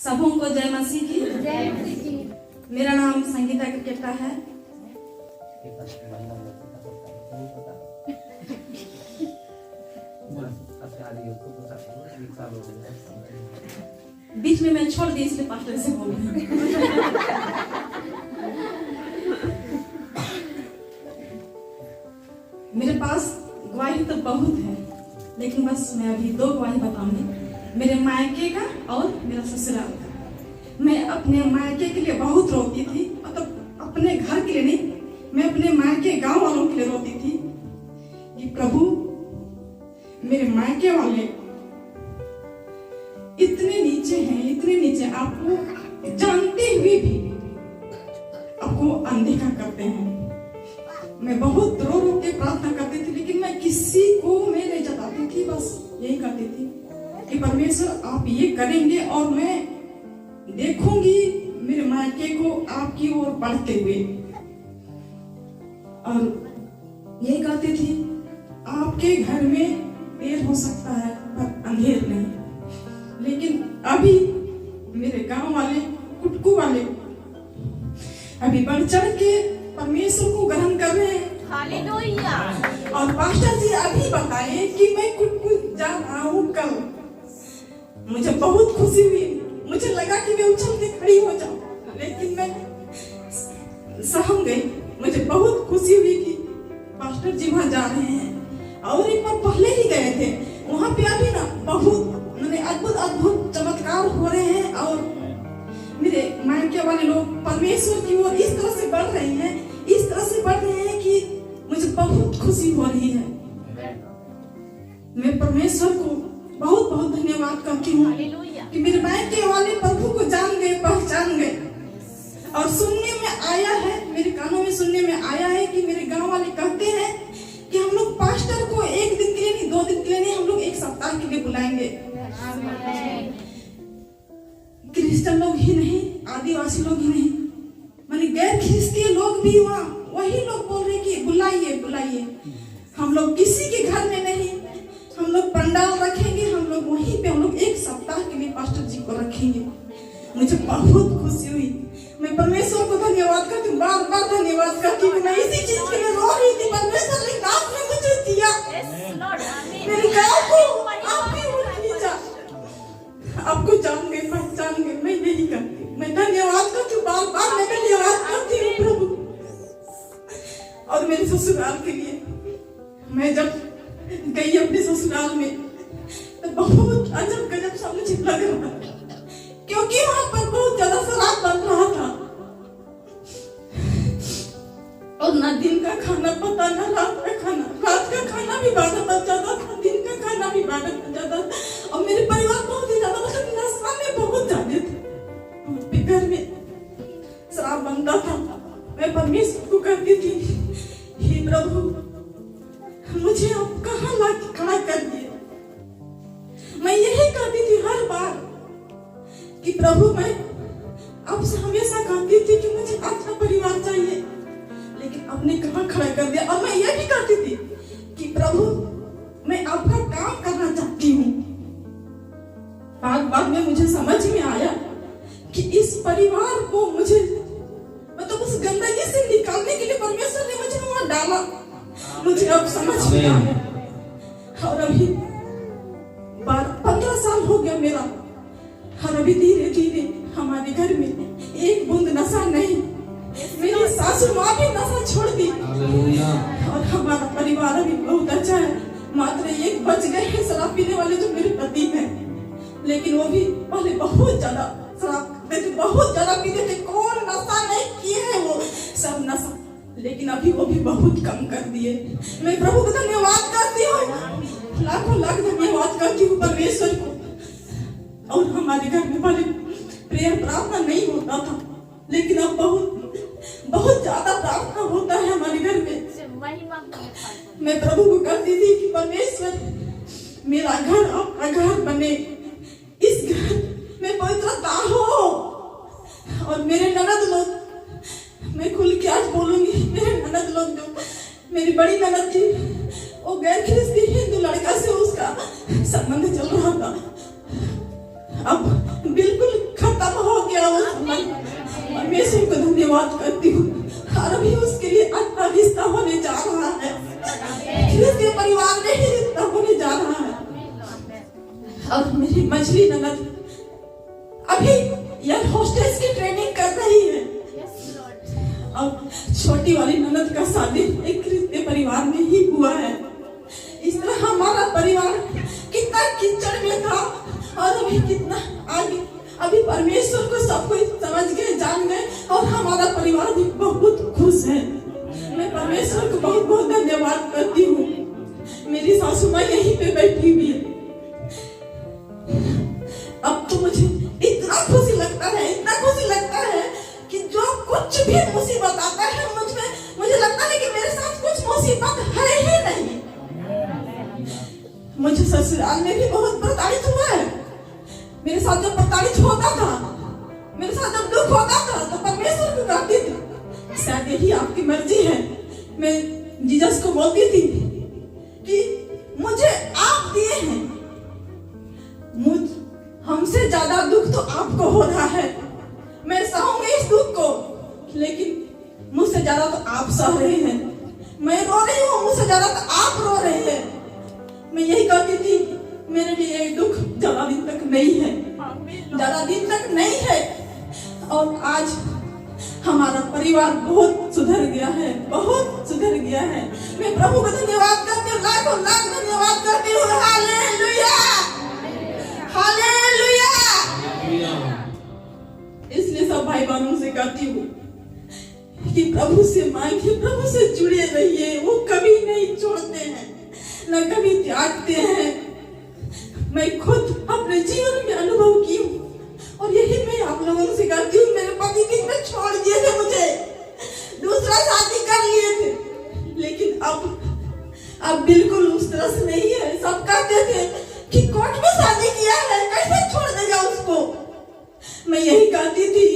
सबों को जय मसीह की। मेरा नाम संगीता क्रिकेटा है। बीच में मैं छोड़ दी इसलिए पास्टर से बोल रही हूँ। मेरे पास गवाही तो बहुत है, लेकिन बस मैं अभी 2 गवाही बताऊंगी, मेरे मायके का और मेरा ससुराल का। मैं अपने मायके के लिए बहुत रोती थी, मतलब अपने घर के लिए नहीं, मैं अपने मायके गांव वालों के लिए रोती थी कि प्रभु मेरे मायके वाले इतने नीचे हैं, इतने नीचे, आपको जानते हुए भी आपको अनदेखा करते हैं। मैं बहुत रो रो के प्रार्थना करती थी, लेकिन मैं किसी को मैं नहीं जताती थी, बस यही करती थी कि परमेश्वर आप ये करेंगे और मैं देखूंगी मेरे मायके को आपकी ओर बढ़ते हुए। और यही कहती थी, आपके घर में देर हो सकता है पर अंधेर नहीं। लेकिन अभी मेरे गांव वाले, कुटकू वाले अभी बढ़ चढ़ के परमेश्वर को ग्रहण कर रहे हैं। हालेलुया। और पास्टर जी अभी बताए कि मैं कुटकू जा रहा हूँ कल। मुझे बहुत खुशी हुई, मुझे लगा कि मैं उछल के खड़ी हो जाऊं, लेकिन मैं सहम गई। मुझे बहुत खुशी हुई कि पास्टर जी वहां जा रहे हैं। और एक बार पहले ही गए थे वहां पे, अभी ना बहुत अद्भुत चमत्कार हो रहे हैं। और मेरे मायके वाले लोग परमेश्वर की ओर इस तरह से बढ़ रहे हैं, इस तरह से बढ़ रहे हैं कि मुझे बहुत खुशी हो रही है। मैं परमेश्वर को बहुत बहुत धन्यवाद करती हूँ कि मेरे मायके वाले प्रभु को जान गए, पहचान गए। और सुनने में आया है, मेरे कानों में सुनने में आया है कि मेरे गांव वाले कहते हैं कि हम लोग पास्टर को 1 दिन के लिए नहीं, 2 दिन के लिए नहीं, हम लोग 1 सप्ताह के लिए बुलाएंगे। क्रिश्चियन लोग ही नहीं, आदिवासी लोग ही नहीं, माने गैर ख्रिस्तीय लोग भी वहाँ वही लोग बोल रहे कि बुलाइए बुलाइए। हम लोग किसी के घर में नहीं, हम लोग पंडाल रखेंगे, हम लोग वहीं पे, हम लोग 1 सप्ताह के लिए पास्टर जी को रखेंगे। मुझे बहुत खुशी हुई। मैं परमेश्वर को धन्यवाद करती हूँ, बार बार धन्यवाद करती हूँ। मैं इसी चीज के लिए रो रही थी, परमेश्वर ने आपने मुझे दिया, मेरे गाँव को आपने मुझे आपको जान गए, पहचान गए। मैं नहीं करती, मैं धन्यवाद करती हूँ, बार बार मैं धन्यवाद करती हूँ प्रभु। और मेरे ससुराल के लिए मैं जब गई अपने ससुराल में तो बहुत अजब गजब सा मुझे लग रहा था, क्योंकि वहां पर बहुत ज्यादा शराब बन रहा था। और ना दिन का खाना पता, ना रात का खाना। रात का खाना भी 12 बज जाता था, दिन का खाना भी 12 बज जाता था। और मेरे परिवार बहुत ही ज्यादा, मतलब नशा में बहुत ज्यादा थे। घर में शराब बनता था। मैं परमेश्वर को कहती थी, हे प्रभु मुझे आप कहाँ लाके खड़ा कर दिए। मैं यही कहती थी हर बार कि प्रभु, मैं आपसे हमेशा कहती थी कि मुझे अच्छा परिवार चाहिए, लेकिन आपने कहाँ खड़ा कर दिया। और मैं ये भी कहती थी कि प्रभु मैं आपका काम करना चाहती हूँ। बाद में मुझे समझ में आया कि इस परिवार को मुझे, मतलब उस गंदगी से निकालने के लिए परमेश्वर ने मुझे वहां डाला। मुझे अब समझ में आया। और अभी 15 साल हो गया मेरा, और अभी धीरे धीरे हमारे घर में 1 बूंद नशा नहीं। मेरी सासू माँ भी नशा छोड़ दी। और हमारा परिवार अभी बहुत अच्छा है। मात्र 1 बच गए हैं शराब पीने वाले, जो मेरे पति हैं। लेकिन वो भी पहले बहुत ज्यादा शराब पीते थे, बहुत ज्यादा पीते थे। कौन नशा नहीं किए हैं, वो सब नशा, लेकिन अभी वो भी बहुत कम कर दिए। मैं प्रभु को धन्यवाद करती हूँ, लाखों लाख धन्यवाद करती हूँ परमेश्वर को। और हमारे घर में पहले प्रेयर प्रार्थना नहीं होता था, लेकिन अब बहुत ज्यादा प्रार्थना होता है हमारे घर में। मैं प्रभु को कहती थी कि परमेश्वर मेरा घर आपका घर बने, इस घर में पवित्रता हो। और मेरे ननद लोग, मैं खुल के आज बोलूंगी, मेरे ननद लोग, जो मेरी बड़ी ननद थी, वो गैर ख्रिस्ती हिंदू लड़का से उसका संबंध चल रहा था। अब बिल्कुल खत्म गया वो संबंध। परमेश्वर को धन्यवाद करती हूँ। और अभी उसके लिए अच्छा रिश्ता होने जा रहा है, उसके परिवार में ही रिश्ता होने जा रहा है। और मेरी मछली ननद अभी एयर होस्टेस की ट्रेनिंग कर रही है। और छोटी वाली ननद का शादी एक क्रिस्तीय परिवार में ही हुआ है। इस तरह हमारा परिवार कितना कीचड़ में था और अभी कितना आगे, अभी परमेश्वर को सब कुछ समझ गए, जान गए और हमारा परिवार भी बहुत खुश है। मैं परमेश्वर को बहुत बहुत धन्यवाद करती हूँ। मेरी सासू माँ यहीं पे बैठी हुई है। अब तो मुझे इतना खुशी लगता है, इतना खुशी लगता है कि जो कुछ भी मुसीबत आता है मुझे लगता है कि मेरे साथ कुछ मुसीबत है ही नहीं। मुझे ससुराल में भी बहुत प्रताड़ित हुआ है। मेरे साथ जब प्रताड़ित होता था, मेरे साथ जब दुख होता था तो परमेश्वर को कहती थी शायद यही आपकी मर्जी है। मैं जीसस को बोलती थी कि मुझे आप दिए हैं, हमसे ज्यादा दुख तो आपको हो रहा है, मैं सहूंगी इस दुख को, लेकिन मुझसे ज्यादा तो आप सह रहे हैं। मैं रो रही हूँ, मुझसे ज्यादा तो आप रो रहे हैं। मैं यही कहती थी मेरे लिए ये दुख ज्यादा दिन तक नहीं है, ज्यादा दिन तक नहीं है। और आज हमारा परिवार बहुत सुधर गया है, बहुत सुधर गया है। मैं प्रभु को धन्यवाद करती हूँ, लाखों लाख धन्यवाद करती हूँ। Hallelujah, hallelujah. इसलिए सब भाई बहनों से कहती हूँ कि प्रभु से मांगिए, प्रभु से जुड़े रहिए। वो कभी नहीं छोड़ते हैं, न कभी त्यागते हैं। मैं खुद अपने जीवन में अनुभव की हूँ और यही मैं आप लोगों से कहती हूँ। मेरे पति बीच में छोड़ दिए थे, मुझे दूसरा शादी कर लिए थे, लेकिन अब बिल्कुल उस तरह से नहीं है। सब कहते थे कि कोर्ट में शादी किया है, कैसे छोड़ देगा उसको। मैं यही कहती थी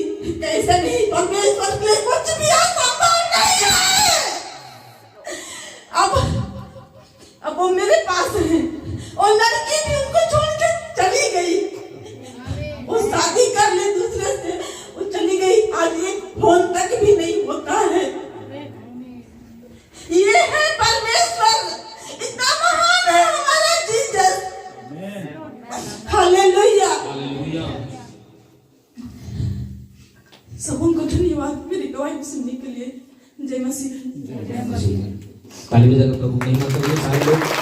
कैसे नहीं, परमेश्वर के लिए कुछ भी असंभव नहीं है। अब वो मेरे पास है और लड़की भी उनको छोड़ के चली गई। वो शादी कर ले दूसरे से, वो चली गई। आज एक फोन तक भी नहीं होता है। ये है परमेश्वर, इतना महान है हमारा जीसस। हालेलुया, सबों को धन्यवाद मेरी गवाही सुनने के लिए। जय मसीह। ताली बजाकर प्रभु की महिमा करिए सारे लोग।